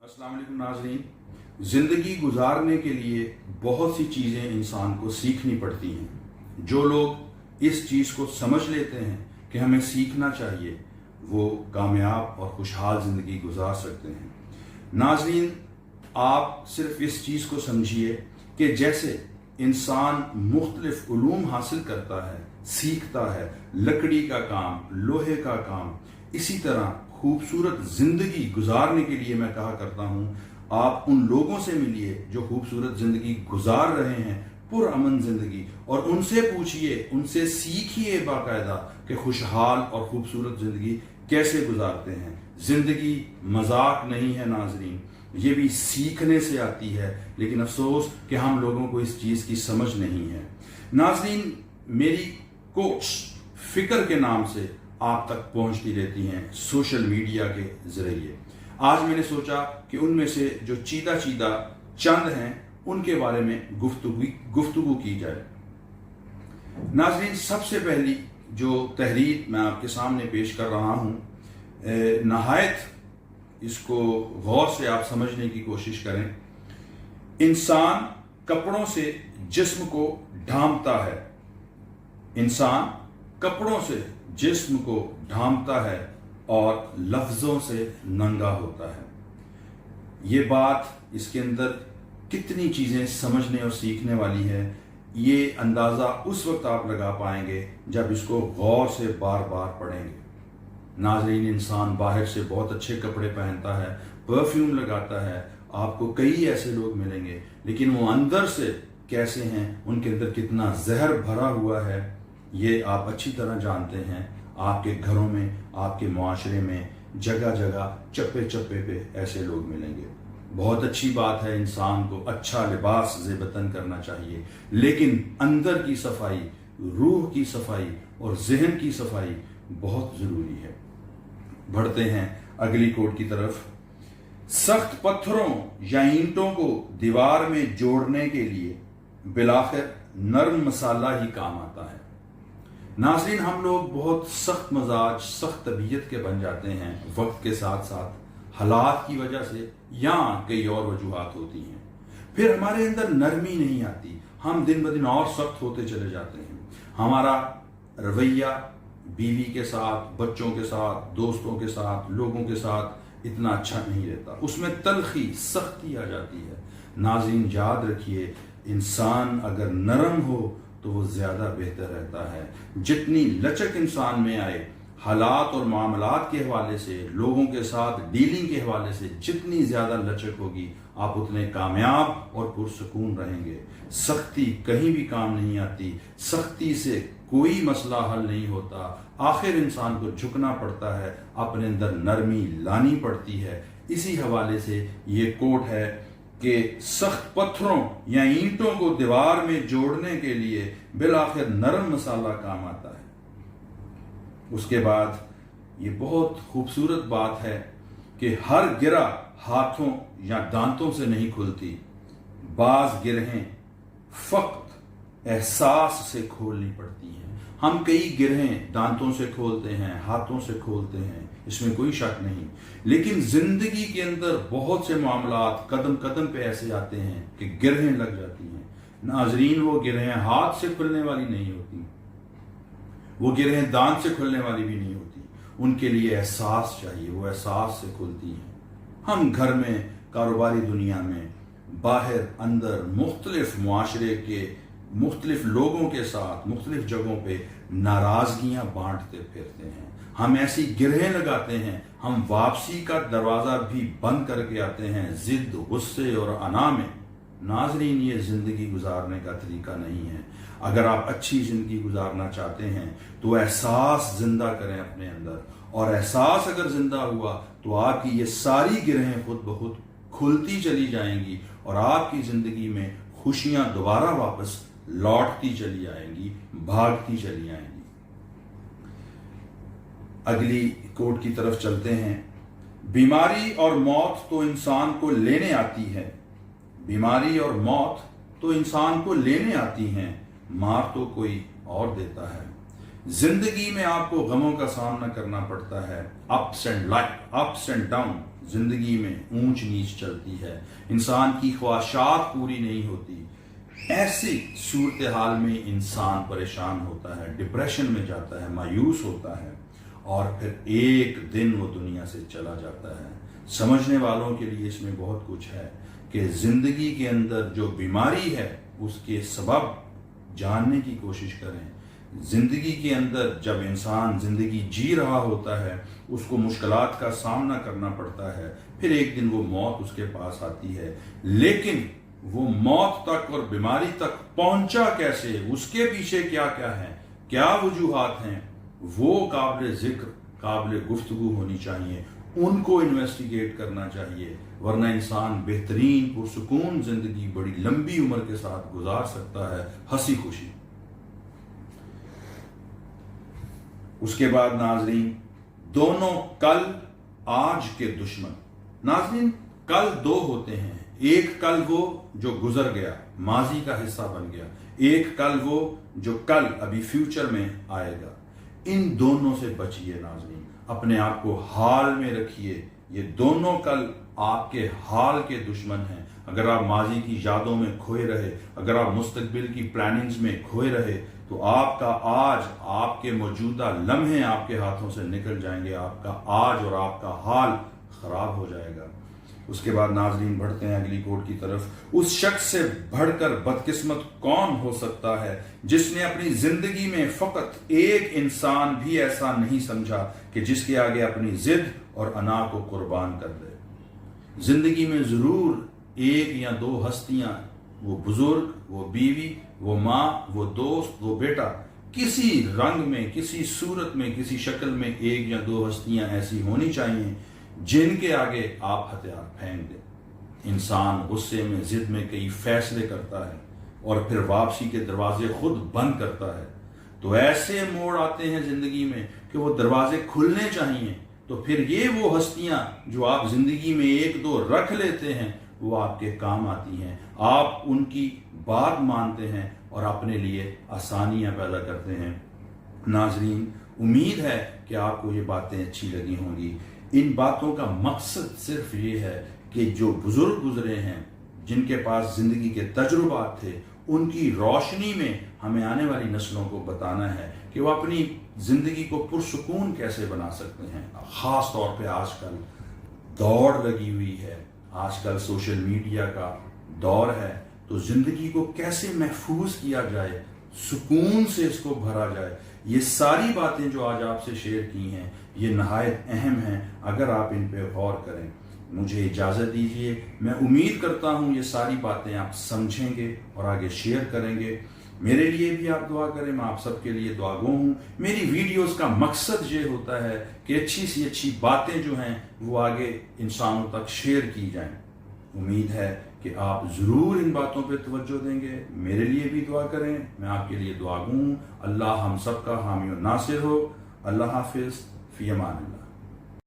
अस्सलाम वालेकुम नाज़रीन, ज़िंदगी गुजारने के लिए बहुत सी चीज़ें इंसान को सीखनी पड़ती हैं। जो लोग इस चीज़ को समझ लेते हैं कि हमें सीखना चाहिए, वो कामयाब और खुशहाल ज़िंदगी गुजार सकते हैं। नाज़रीन, आप सिर्फ इस चीज़ को समझिए कि जैसे इंसान मुख्तलिफ उलूम हासिल करता है, सीखता है, लकड़ी का काम, लोहे का काम, इसी तरह खूबसूरत जिंदगी गुजारने के लिए मैं कहा करता हूं, आप उन लोगों से मिलिए जो खूबसूरत जिंदगी गुजार रहे हैं, पुरअमन जिंदगी, और उनसे पूछिए, उनसे सीखिए बाकायदा कि खुशहाल और खूबसूरत जिंदगी कैसे गुजारते हैं। जिंदगी मजाक नहीं है नाजरीन, ये भी सीखने से आती है, लेकिन अफसोस कि हम लोगों को इस चीज की समझ नहीं है। नाजरीन, मेरी कोट्स फिक्र के नाम से आप तक पहुंचती रहती हैं सोशल मीडिया के जरिए। आज मैंने सोचा कि उनमें से जो चीदा चंद हैं उनके बारे में गुफ्तगू की जाए। नाज़रीन, सबसे पहली जो तहरीर मैं आपके सामने पेश कर रहा हूं, नहायत इसको गौर से आप समझने की कोशिश करें। इंसान कपड़ों से जिस्म को ढांपता है, इंसान कपड़ों से जिस्म को ढांपता है और लफ्जों से नंगा होता है। ये बात, इसके अंदर कितनी चीजें समझने और सीखने वाली है, ये अंदाजा उस वक्त आप लगा पाएंगे जब इसको गौर से बार बार पढ़ेंगे। नाज़रीन, इंसान बाहर से बहुत अच्छे कपड़े पहनता है, परफ्यूम लगाता है, आपको कई ऐसे लोग मिलेंगे, लेकिन वो अंदर से कैसे हैं, उनके अंदर कितना जहर भरा हुआ है, ये आप अच्छी तरह जानते हैं। आपके घरों में, आपके मुआशरे में जगह जगह चप्पे चप्पे पे ऐसे लोग मिलेंगे। बहुत अच्छी बात है, इंसान को अच्छा लिबास ज़ेबतन करना चाहिए, लेकिन अंदर की सफाई, रूह की सफाई और जहन की सफाई बहुत ज़रूरी है। बढ़ते हैं अगली कोट की तरफ। सख्त पत्थरों या ईंटों को दीवार में जोड़ने के लिए बिलाखिर नरम मसाला ही काम आता है। नाज़रीन, हम लोग बहुत सख्त मजाज, सख्त तबीयत के बन जाते हैं वक्त के साथ साथ, हालात की वजह से या कई और वजूहात होती हैं। फिर हमारे अंदर नरमी नहीं आती, हम दिन ब दिन और सख्त होते चले जाते हैं। हमारा रवैया बीवी के साथ, बच्चों के साथ, दोस्तों के साथ, लोगों के साथ इतना अच्छा नहीं रहता, उसमें तलखी, सख्ती आ जाती है। नाज़रीन, याद रखिए, इंसान अगर नरम हो तो वो ज्यादा बेहतर रहता है। जितनी लचक इंसान में आए, हालात और मामलात के हवाले से, लोगों के साथ डीलिंग के हवाले से जितनी ज्यादा लचक होगी, आप उतने कामयाब और पुरसकून रहेंगे। सख्ती कहीं भी काम नहीं आती, सख्ती से कोई मसला हल नहीं होता। आखिर इंसान को झुकना पड़ता है, अपने अंदर नरमी लानी पड़ती है। इसी हवाले से ये कोट है कि सख्त पत्थरों या ईंटों को दीवार में जोड़ने के लिए बिलाखिर नरम मसाला काम आता है। उसके बाद ये बहुत खूबसूरत बात है कि हर गिरा हाथों या दांतों से नहीं खुलती, बाज गिरहें फक्त एहसास से खोलनी पड़ती हैं। हम कई गिरहें दांतों से खोलते हैं, हाथों से खोलते हैं, इसमें कोई शक नहीं, लेकिन जिंदगी के अंदर बहुत से मामलात कदम कदम पे ऐसे आते हैं कि गिरहें लग जाती हैं। नाजरीन, वो गिरहें हाथ से खुलने वाली नहीं होती, वो गिरहें दांत से खुलने वाली भी नहीं होती, उनके लिए एहसास चाहिए, वो एहसास से खुलती हैं। हम घर में, कारोबारी दुनिया में, बाहर अंदर, मुख्तलिफ मुआशरे के मुख्तलिफ लोगों के साथ मुख्तलिफ जगहों पे नाराजगियां बांटते फिरते हैं। हम ऐसी गिरहें लगाते हैं, हम वापसी का दरवाजा भी बंद करके आते हैं जिद, गुस्से और अना में। नाजरीन, ये जिंदगी गुजारने का तरीका नहीं है। अगर आप अच्छी जिंदगी गुजारना चाहते हैं तो एहसास जिंदा करें अपने अंदर, और एहसास अगर जिंदा हुआ तो आपकी ये सारी गिरहें खुद ब खुद खुलती चली जाएंगी और आपकी जिंदगी में खुशियां दोबारा वापस लौटती चली आएंगी, भागती चली आएंगी। अगली कोट की तरफ चलते हैं। बीमारी और मौत तो इंसान को लेने आती है, बीमारी और मौत तो इंसान को लेने आती हैं, मार तो कोई और देता है। जिंदगी में आपको गमों का सामना करना पड़ता है, अप्स एंड डाउन, जिंदगी में ऊंच नीच चलती है, इंसान की ख्वाहिशात पूरी नहीं होती। ऐसी सूरत हाल में इंसान परेशान होता है, डिप्रेशन में जाता है, मायूस होता है और फिर एक दिन वो दुनिया से चला जाता है। समझने वालों के लिए इसमें बहुत कुछ है कि जिंदगी के अंदर जो बीमारी है उसके सबब जानने की कोशिश करें। जिंदगी के अंदर जब इंसान जिंदगी जी रहा होता है उसको मुश्किलात का सामना करना पड़ता है, फिर एक दिन वो मौत उसके पास आती है, लेकिन वो मौत तक और बीमारी तक पहुंचा कैसे, उसके पीछे क्या क्या है, क्या वजूहात हैं, वो काबिल जिक्र काबिल गुफ्तगू होनी चाहिए, उनको इन्वेस्टिगेट करना चाहिए, वरना इंसान बेहतरीन पुरसुकून जिंदगी बड़ी लंबी उम्र के साथ गुजार सकता है, हंसी खुशी। उसके बाद नाजरीन, दोनों कल आज के दुश्मन। नाजरीन, कल दो होते हैं, एक कल वो जो गुजर गया, माजी का हिस्सा बन गया, एक कल वो जो कल अभी फ्यूचर में आएगा। इन दोनों से बचिए नाजरीन, अपने आप को हाल में रखिए। ये दोनों कल आपके हाल के दुश्मन हैं। अगर आप माजी की यादों में खोए रहे, अगर आप मुस्तकबिल की प्लानिंग्स में खोए रहे, तो आपका आज, आपके मौजूदा लम्हे आपके हाथों से निकल जाएंगे, आपका आज और आपका हाल खराब हो जाएगा। उसके बाद नाजरीन बढ़ते हैं अगली कोट की तरफ। उस शख्स से बढ़कर बदकिस्मत कौन हो सकता है जिसने अपनी जिंदगी में फकत एक इंसान भी ऐसा नहीं समझा कि जिसके आगे अपनी जिद और अना को कुर्बान कर दे। जिंदगी में जरूर एक या दो हस्तियां, वो बुजुर्ग, वो बीवी, वो माँ, वो दोस्त, वो बेटा, किसी रंग में, किसी सूरत में, किसी शक्ल में एक या दो हस्तियां ऐसी होनी चाहिए जिनके आगे आप हथियार फेंक दें। इंसान गुस्से में, जिद में कई फैसले करता है और फिर वापसी के दरवाजे खुद बंद करता है। तो ऐसे मोड़ आते हैं जिंदगी में कि वो दरवाजे खुलने चाहिए, तो फिर ये वो हस्तियां जो आप जिंदगी में एक दो रख लेते हैं वो आपके काम आती हैं, आप उनकी बात मानते हैं और अपने लिए आसानियां पैदा करते हैं। नाजरीन, उम्मीद है कि आपको ये बातें अच्छी लगी होंगी। इन बातों का मकसद सिर्फ ये है कि जो बुजुर्ग गुजरे हैं, जिनके पास जिंदगी के तजुर्बात थे, उनकी रोशनी में हमें आने वाली नस्लों को बताना है कि वो अपनी जिंदगी को पुरसुकून कैसे बना सकते हैं। खास तौर पे आजकल दौड़ लगी हुई है, आजकल सोशल मीडिया का दौर है, तो जिंदगी को कैसे महफूज किया जाए, सुकून से इसको भरा जाए, ये सारी बातें जो आज आपसे शेयर की हैं ये नहायत अहम हैं। अगर आप इन पे गौर करें, मुझे इजाज़त दीजिए। मैं उम्मीद करता हूँ ये सारी बातें आप समझेंगे और आगे शेयर करेंगे। मेरे लिए भी आप दुआ करें, मैं आप सबके लिए दुआगो हूँ। मेरी वीडियोस का मकसद ये होता है कि अच्छी सी अच्छी बातें जो हैं वो आगे इंसानों तक शेयर की जाएं। उम्मीद है कि आप ज़रूर इन बातों पे तवज्जो देंगे। मेरे लिए भी दुआ करें, मैं आपके लिए दुआगो हूँ। अल्लाह हम सब का हामी और नासिर हो। अल्लाह हाफिज़, फ़ी अमान अल्लाह।